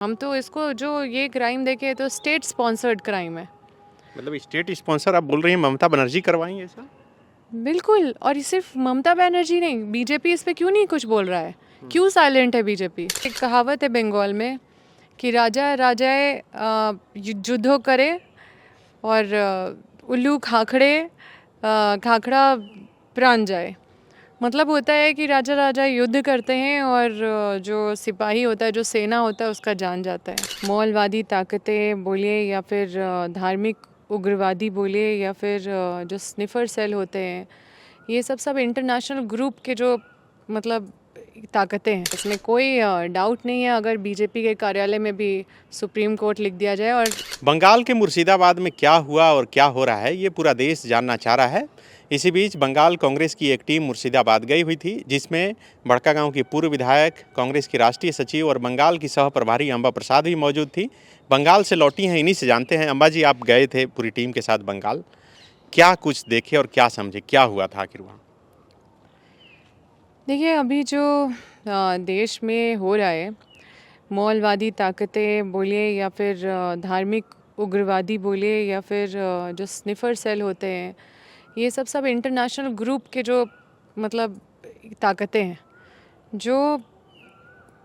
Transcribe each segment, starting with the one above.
हम तो इसको जो ये क्राइम देखे तो स्टेट स्पॉन्सर्ड क्राइम है। मतलब स्टेट स्पॉन्सर आप बोल रही हैं ममता बनर्जी करवाई ऐसा? बिल्कुल। और ये सिर्फ ममता बनर्जी नहीं, बीजेपी इस पे क्यों नहीं कुछ बोल रहा है? क्यों साइलेंट है बीजेपी? एक कहावत है बंगाल में कि राजा राजाए युद्धो करे और उल्लू खाखड़े खाखड़ा प्राण जाए। मतलब होता है कि राजा राजा युद्ध करते हैं और जो सिपाही होता है, जो सेना होता है, उसका जान जाता है। मौलवादी ताकतें बोलिए या फिर धार्मिक उग्रवादी बोलिए या फिर जो स्निफर सेल होते हैं, ये सब इंटरनेशनल ग्रुप के जो मतलब ताकतें हैं। इसमें कोई डाउट नहीं है अगर बीजेपी के कार्यालय में भी सुप्रीम कोर्ट लिख दिया जाए। और बंगाल के मुर्शिदाबाद में क्या हुआ और क्या हो रहा है ये पूरा देश जानना चाह रहा है। इसी बीच बंगाल कांग्रेस की एक टीम मुर्शिदाबाद गई हुई थी, जिसमें बड़कागांव की पूर्व विधायक, कांग्रेस की राष्ट्रीय सचिव और बंगाल की सह प्रभारी अम्बा प्रसाद भी मौजूद थी। बंगाल से लौटी हैं, इन्हीं से जानते हैं। अम्बा जी, आप गए थे पूरी टीम के साथ बंगाल, क्या कुछ देखे और क्या समझे, क्या हुआ था आखिर वहाँ? देखिए, अभी जो देश में हो रहा है, मौलवादी ताकतें बोलिए या फिर धार्मिक उग्रवादी बोलिए या फिर जो स्निफर सेल होते हैं, ये सब इंटरनेशनल ग्रुप के जो मतलब ताकतें हैं जो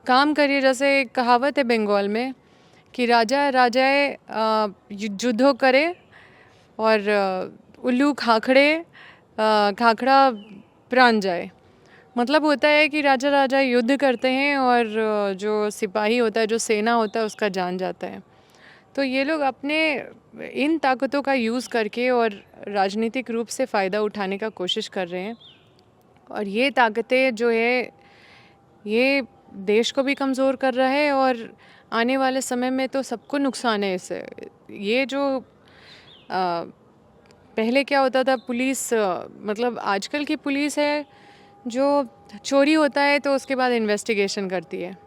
काम करिए। जैसे एक कहावत है बंगाल में कि राजा राजाए युद्धो करे और उल्लू खाखड़े खाखड़ा प्राण जाए। मतलब होता है कि राजा राजा युद्ध करते हैं और जो सिपाही होता है, जो सेना होता है, उसका जान जाता है। तो ये लोग अपने इन ताकतों का यूज़ करके और राजनीतिक रूप से फ़ायदा उठाने का कोशिश कर रहे हैं। और ये ताकतें जो है, ये देश को भी कमज़ोर कर रहा है और आने वाले समय में तो सबको नुकसान है इससे। ये जो पहले क्या होता था, पुलिस मतलब आजकल की पुलिस है जो चोरी होता है तो उसके बाद इन्वेस्टिगेशन करती है,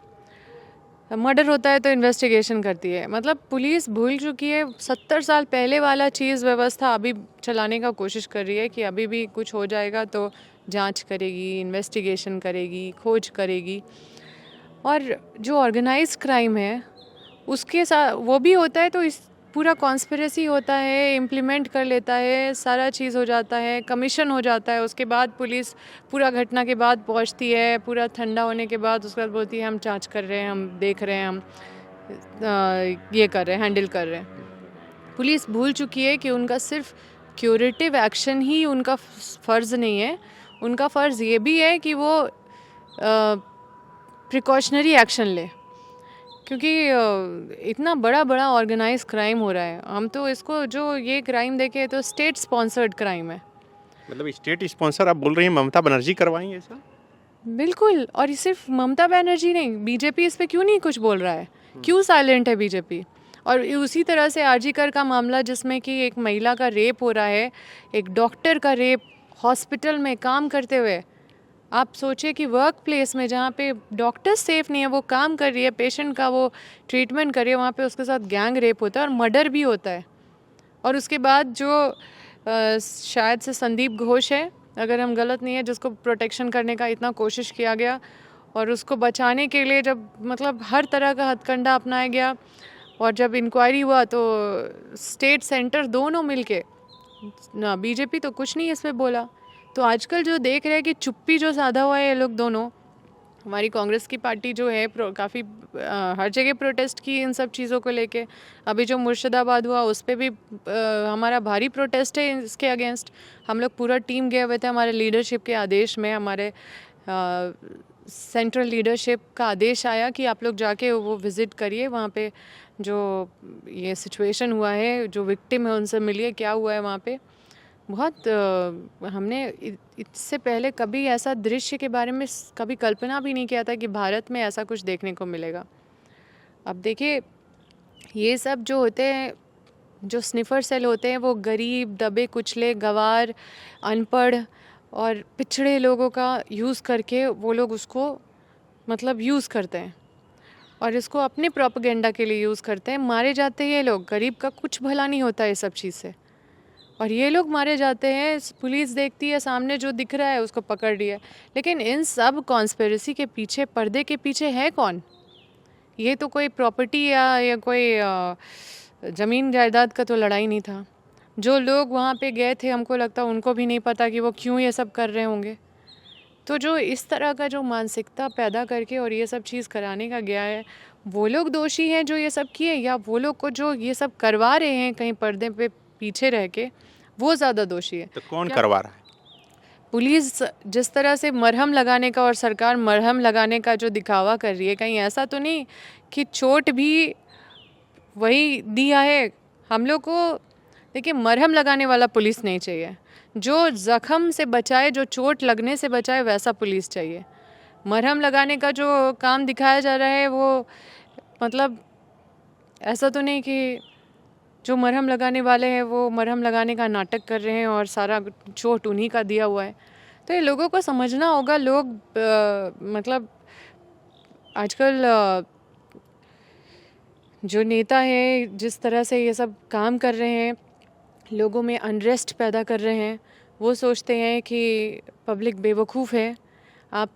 मर्डर होता है तो इन्वेस्टिगेशन करती है। मतलब पुलिस भूल चुकी है 70 साल पहले वाला चीज़ व्यवस्था अभी चलाने का कोशिश कर रही है कि अभी भी कुछ हो जाएगा तो जांच करेगी, इन्वेस्टिगेशन करेगी, खोज करेगी। और जो ऑर्गेनाइज क्राइम है उसके साथ वो भी होता है, तो इस पूरा कॉन्स्पिरेसी होता है, इम्प्लीमेंट कर लेता है, सारा चीज़ हो जाता है, कमीशन हो जाता है। उसके बाद पुलिस पूरा घटना के बाद पहुंचती है, पूरा ठंडा होने के बाद उसके बाद बोलती है हम जांच कर रहे हैं, हम देख रहे हैं, हम ये कर रहे हैं, हैंडल कर रहे हैं। पुलिस भूल चुकी है कि उनका सिर्फ क्यूरेटिव एक्शन ही उनका फ़र्ज़ नहीं है, उनका फ़र्ज़ ये भी है कि वो प्रिकॉशनरी एक्शन ले। क्योंकि इतना बड़ा बड़ा ऑर्गेनाइज क्राइम हो रहा है। हम तो इसको जो ये क्राइम देखे तो स्टेट स्पॉन्सर्ड क्राइम है। मतलब स्टेट स्पॉन्सर आप बोल रही हैं ममता बनर्जी करवाई ऐसा? बिल्कुल। और ये सिर्फ ममता बनर्जी नहीं, बीजेपी इस पे क्यों नहीं कुछ बोल रहा है? क्यों साइलेंट है बीजेपी? और उसी तरह से आरजी कर का मामला, जिसमें कि एक महिला का रेप हो रहा है, एक डॉक्टर का रेप हॉस्पिटल में काम करते हुए। आप सोचिए कि वर्क प्लेस में जहाँ पे डॉक्टर सेफ नहीं है, वो काम कर रही है, पेशेंट का वो ट्रीटमेंट कर रही है, वहाँ पे उसके साथ गैंग रेप होता है और मर्डर भी होता है। और उसके बाद जो शायद से संदीप घोष है, अगर हम गलत नहीं है, जिसको प्रोटेक्शन करने का इतना कोशिश किया गया और उसको बचाने के लिए जब मतलब हर तरह का हथकंडा अपनाया गया, और जब इंक्वायरी हुआ तो स्टेट सेंटर दोनों मिलके ना, बीजेपी तो कुछ नहीं इस पे बोला। तो आजकल जो देख रहे हैं कि चुप्पी जो साधा हुआ है ये लोग दोनों, हमारी कांग्रेस की पार्टी जो है काफ़ी हर जगह प्रोटेस्ट की इन सब चीज़ों को लेके। अभी जो मुर्शिदाबाद हुआ उस पर भी हमारा भारी प्रोटेस्ट है इसके अगेंस्ट। हम लोग पूरा टीम गए हुए थे, हमारे लीडरशिप के आदेश में, हमारे सेंट्रल लीडरशिप का आदेश आया कि आप लोग जाके वो विज़िट करिए, वहाँ पे जो ये सिचुएशन हुआ है, जो विक्टिम है उनसे मिलिए, क्या हुआ है वहाँ पे। बहुत हमने इससे पहले कभी ऐसा दृश्य के बारे में कभी कल्पना भी नहीं किया था कि भारत में ऐसा कुछ देखने को मिलेगा। अब देखिए, ये सब जो होते हैं, जो स्निफर सेल होते हैं, वो गरीब, दबे कुचले, गंवार, अनपढ़ और पिछड़े लोगों का यूज़ करके वो लोग उसको मतलब यूज़ करते हैं और इसको अपने प्रोपेगेंडा के लिए यूज़ करते हैं। मारे जाते हैं ये लोग, गरीब का कुछ भला नहीं होता ये सब चीज़ से, और ये लोग मारे जाते हैं। पुलिस देखती है सामने जो दिख रहा है उसको पकड़ रही है, लेकिन इन सब कॉन्स्पिरेसी के पीछे, पर्दे के पीछे है कौन? ये तो कोई प्रॉपर्टी या कोई ज़मीन जायदाद का तो लड़ाई नहीं था। जो लोग वहाँ पे गए थे हमको लगता उनको भी नहीं पता कि वो क्यों ये सब कर रहे होंगे। तो जो इस तरह का जो मानसिकता पैदा करके और ये सब चीज़ कराने का गया है, वो लोग दोषी हैं जो ये सब किए, या वो लोग को जो ये सब करवा रहे हैं कहीं पर्दे पे पीछे रह के, वो ज़्यादा दोषी है। तो कौन करवा रहा है? पुलिस जिस तरह से मरहम लगाने का और सरकार मरहम लगाने का जो दिखावा कर रही है, कहीं ऐसा तो नहीं कि चोट भी वही दिया है हम लोग को। देखिए, मरहम लगाने वाला पुलिस नहीं चाहिए, जो ज़ख्म से बचाए, जो चोट लगने से बचाए, वैसा पुलिस चाहिए। मरहम लगाने का जो काम दिखाया जा रहा है वो मतलब ऐसा तो नहीं कि जो मरहम लगाने वाले हैं वो मरहम लगाने का नाटक कर रहे हैं और सारा चोट उन्हीं का दिया हुआ है। तो ये लोगों को समझना होगा। लोग मतलब आजकल जो नेता है जिस तरह से ये सब काम कर रहे हैं, लोगों में अनरेस्ट पैदा कर रहे हैं, वो सोचते हैं कि पब्लिक बेवकूफ़ है। आप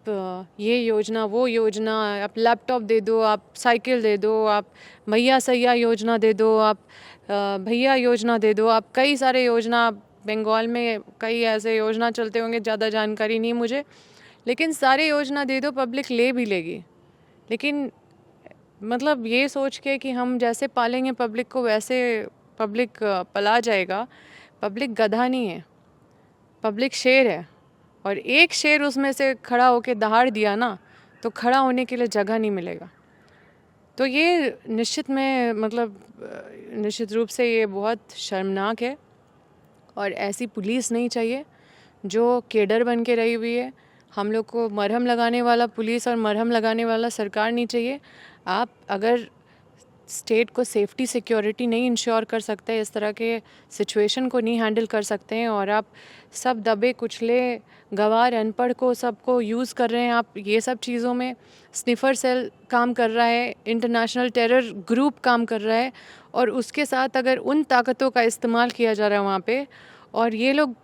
ये योजना वो योजना, आप लैपटॉप दे दो, आप साइकिल दे दो, आप भैया सैया योजना दे दो, आप भैया योजना दे दो, आप कई सारे योजना, बंगाल में कई ऐसे योजना चलते होंगे, ज़्यादा जानकारी नहीं मुझे, लेकिन सारे योजना दे दो, पब्लिक ले भी लेगी। लेकिन मतलब ये सोच के कि हम जैसे पालेंगे पब्लिक को वैसे पब्लिक पला जाएगा। पब्लिक गधा नहीं है, पब्लिक शेर है, और एक शेर उसमें से खड़ा होके दहाड़ दिया ना तो खड़ा होने के लिए जगह नहीं मिलेगा। तो ये निश्चित रूप से ये बहुत शर्मनाक है, और ऐसी पुलिस नहीं चाहिए जो केडर बन के रही हुई है। हम लोग को मरहम लगाने वाला पुलिस और मरहम लगाने वाला सरकार नहीं चाहिए। आप अगर स्टेट को सेफ्टी सिक्योरिटी नहीं इंश्योर कर सकते, इस तरह के सिचुएशन को नहीं हैंडल कर सकते हैं, और आप सब दबे कुचले गवार अनपढ़ को सबको यूज़ कर रहे हैं, आप ये सब चीज़ों में स्निफर सेल काम कर रहा है, इंटरनेशनल टेरर ग्रुप काम कर रहा है, और उसके साथ अगर उन ताकतों का इस्तेमाल किया जा रहा है वहाँ पे, और ये लोग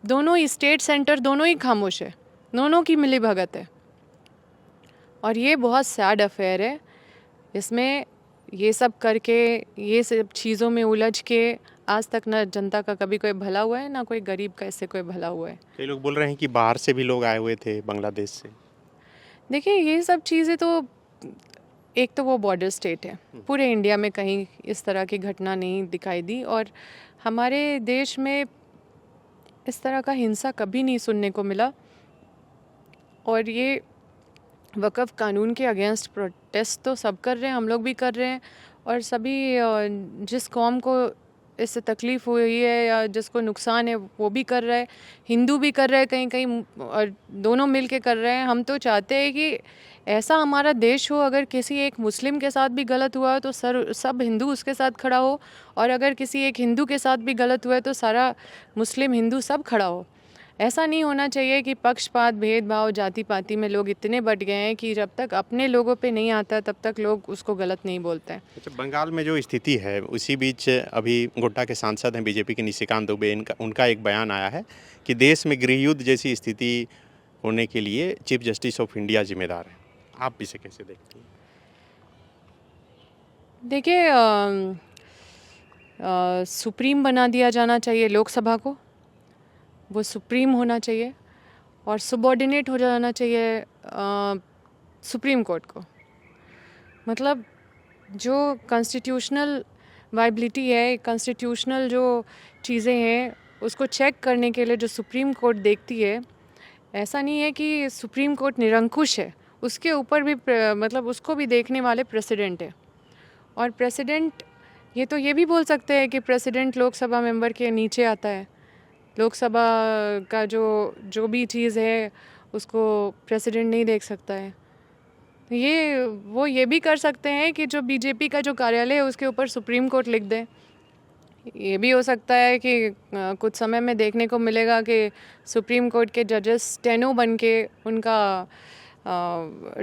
दोनों ही स्टेट सेंटर दोनों ही खामोश है, दोनों की मिली भगत है, और ये बहुत सैड अफेयर है। इसमें ये सब करके, ये सब चीज़ों में उलझ के आज तक ना जनता का कभी कोई भला हुआ है, ना कोई गरीब का इससे कोई भला हुआ है। कई लोग बोल रहे हैं कि बाहर से भी लोग आए हुए थे, बांग्लादेश से। देखिए, ये सब चीज़ें तो, एक तो वो बॉर्डर स्टेट है, पूरे इंडिया में कहीं इस तरह की घटना नहीं दिखाई दी, और हमारे देश में इस तरह का हिंसा कभी नहीं सुनने को मिला। और ये वक़्फ़ कानून के अगेंस्ट प्रोटेस्ट तो सब कर रहे हैं, हम लोग भी कर रहे हैं, और सभी जिस कौम को इससे तकलीफ़ हुई है या जिसको नुकसान है वो भी कर रहा है, हिंदू भी कर रहे हैं कहीं कहीं, और दोनों मिल के कर रहे हैं। हम तो चाहते हैं कि ऐसा हमारा देश हो, अगर किसी एक मुस्लिम के साथ भी गलत हुआ तो सब हिंदू उसके साथ खड़ा हो, और अगर किसी एक हिंदू के साथ भी गलत हुआ है तो सारा मुस्लिम हिंदू सब खड़ा हो। ऐसा नहीं होना चाहिए कि पक्षपात, भेदभाव, जाति पाति में लोग इतने बट गए हैं कि जब तक अपने लोगों पे नहीं आता तब तक लोग उसको गलत नहीं बोलते हैं। अच्छा, बंगाल में जो स्थिति है उसी बीच अभी गोड्डा के सांसद हैं बीजेपी के निशिकांत दुबे, उनका एक बयान आया है कि देश में गृह युद्ध जैसी स्थिति होने के लिए चीफ जस्टिस ऑफ इंडिया जिम्मेदार है। आप इसे कैसे देखती हैं? देखिए, सुप्रीम बना दिया जाना चाहिए लोकसभा को, वो सुप्रीम होना चाहिए, और सबॉर्डिनेट हो जाना चाहिए सुप्रीम कोर्ट को। मतलब जो कॉन्स्टिट्यूशनल वाइबिलिटी है, कॉन्स्टिट्यूशनल जो चीज़ें हैं उसको चेक करने के लिए जो सुप्रीम कोर्ट देखती है, ऐसा नहीं है कि सुप्रीम कोर्ट निरंकुश है, उसके ऊपर भी मतलब उसको भी देखने वाले प्रेसिडेंट है। और प्रेसिडेंट ये भी बोल सकते हैं कि प्रेसिडेंट लोकसभा मेंबर के नीचे आता है, लोकसभा का जो भी चीज़ है उसको प्रेसिडेंट नहीं देख सकता है। वो ये भी कर सकते हैं कि जो बीजेपी का जो कार्यालय है उसके ऊपर सुप्रीम कोर्ट लिख दें। ये भी हो सकता है कि कुछ समय में देखने को मिलेगा कि सुप्रीम कोर्ट के जजेस स्टेनो बन के उनका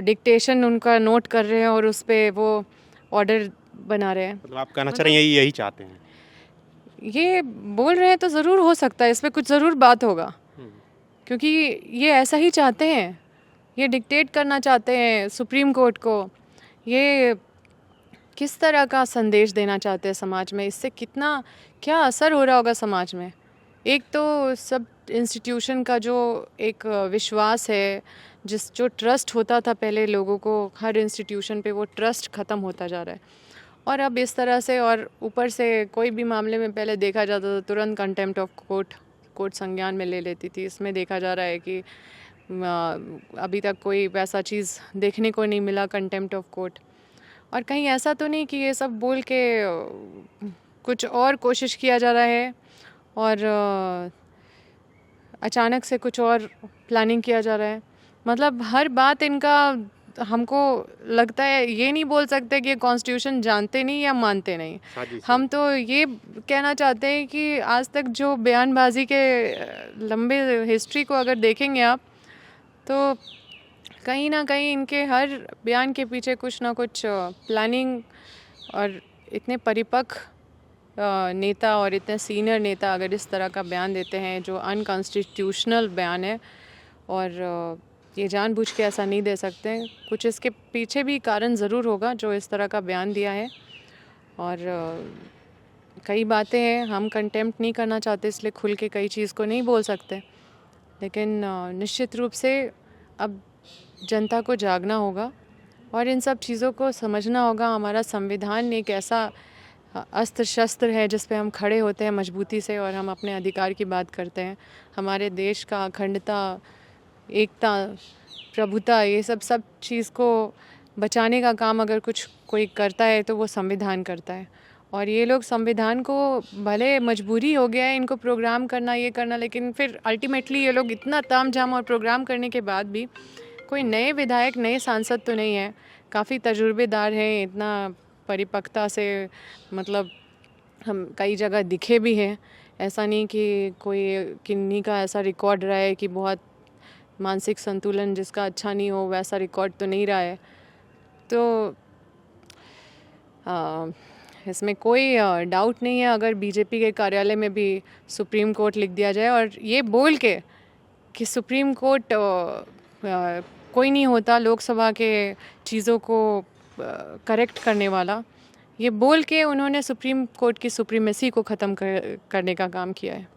डिक्टेशन उनका नोट कर रहे हैं और उस पर वो ऑर्डर बना रहे हैं। मतलब आप कहना चाह रहे हैं यही चाहते हैं? ये बोल रहे हैं तो ज़रूर हो सकता है, इस पर कुछ ज़रूर बात होगा, क्योंकि ये ऐसा ही चाहते हैं, ये डिक्टेट करना चाहते हैं सुप्रीम कोर्ट को। ये किस तरह का संदेश देना चाहते हैं समाज में, इससे कितना क्या असर हो रहा होगा समाज में। एक तो सब इंस्टीट्यूशन का जो एक विश्वास है, जो ट्रस्ट होता था पहले लोगों को हर इंस्टीट्यूशन पे, वो ट्रस्ट ख़त्म होता जा रहा है। और अब इस तरह से, और ऊपर से कोई भी मामले में पहले देखा जाता था तुरंत कंटेम्प्ट ऑफ कोर्ट संज्ञान में ले लेती थी। इसमें देखा जा रहा है कि अभी तक कोई वैसा चीज़ देखने को नहीं मिला, कंटेम्प्ट ऑफ कोर्ट। और कहीं ऐसा तो नहीं कि ये सब बोल के कुछ और कोशिश किया जा रहा है और अचानक से कुछ और प्लानिंग किया जा रहा है। मतलब हर बात इनका, हमको लगता है ये नहीं बोल सकते कि ये कॉन्स्टिट्यूशन जानते नहीं या मानते नहीं। हम तो ये कहना चाहते हैं कि आज तक जो बयानबाजी के लंबे हिस्ट्री को अगर देखेंगे आप, तो कहीं ना कहीं इनके हर बयान के पीछे कुछ ना कुछ प्लानिंग, और इतने परिपक्व नेता और इतने सीनियर नेता अगर इस तरह का बयान देते हैं जो अनकॉन्स्टिट्यूशनल बयान है, और ये जानबूझ के ऐसा नहीं दे सकते, कुछ इसके पीछे भी कारण ज़रूर होगा जो इस तरह का बयान दिया है। और कई बातें हैं, हम कंटेम्प्ट नहीं करना चाहते इसलिए खुल के कई चीज़ को नहीं बोल सकते, लेकिन निश्चित रूप से अब जनता को जागना होगा और इन सब चीज़ों को समझना होगा। हमारा संविधान एक ऐसा अस्त्र शस्त्र है जिस पे हम खड़े होते हैं मजबूती से, और हम अपने अधिकार की बात करते हैं। हमारे देश का अखंडता, एकता, प्रभुता, ये सब चीज़ को बचाने का काम अगर कोई करता है तो वो संविधान करता है। और ये लोग संविधान को, भले मजबूरी हो गया है इनको प्रोग्राम करना, ये करना, लेकिन फिर अल्टीमेटली ये लोग इतना तामझाम और प्रोग्राम करने के बाद भी कोई नए विधायक, नए सांसद तो नहीं है, काफ़ी तजुर्बेदार हैं, इतना परिपक्वता से, मतलब हम कई जगह दिखे भी हैं। ऐसा नहीं कि कोई किन्हीं का ऐसा रिकॉर्ड रहा है कि बहुत मानसिक संतुलन जिसका अच्छा नहीं हो, वैसा रिकॉर्ड तो नहीं रहा है। तो इसमें कोई डाउट नहीं है अगर बीजेपी के कार्यालय में भी सुप्रीम कोर्ट लिख दिया जाए, और ये बोल के कि सुप्रीम कोर्ट कोई नहीं होता लोकसभा के चीज़ों को करेक्ट करने वाला, ये बोल के उन्होंने सुप्रीम कोर्ट की सुप्रीमेसी को ख़त्म करने का काम किया है।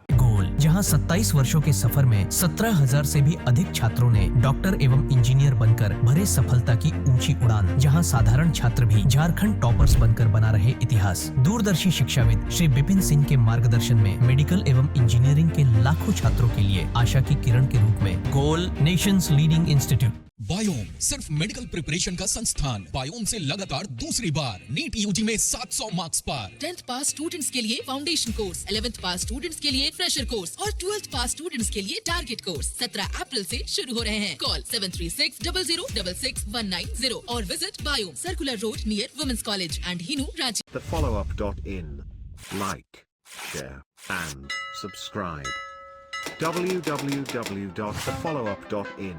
गोल, जहां 27 वर्षों के सफर में 17,000 से भी अधिक छात्रों ने डॉक्टर एवं इंजीनियर बनकर भरे सफलता की ऊंची उड़ान, जहां साधारण छात्र भी झारखंड टॉपर्स बनकर बना रहे इतिहास। दूरदर्शी शिक्षाविद श्री विपिन सिंह के मार्गदर्शन में मेडिकल एवं इंजीनियरिंग के लाखों छात्रों के लिए आशा की किरण के रूप में गोल, नेशंस लीडिंग इंस्टीट्यूट। बायोम सिर्फ मेडिकल प्रिपरेशन का संस्थान। बायोम से लगातार दूसरी बार नीट यूजी में 700 मार्क्स पार। 10th पास स्टूडेंट्स के लिए फाउंडेशन कोर्स, 11th पास स्टूडेंट्स के लिए फ्रेशर कोर्स और 12th पास स्टूडेंट्स के लिए टारगेट कोर्स 17 अप्रैल से शुरू हो रहे हैं। कॉल 7360066190 और visit Biome, circular road near women's college and Hinoo, Ranchi. thefollowup.in. Like, share and subscribe. www.thefollowup.in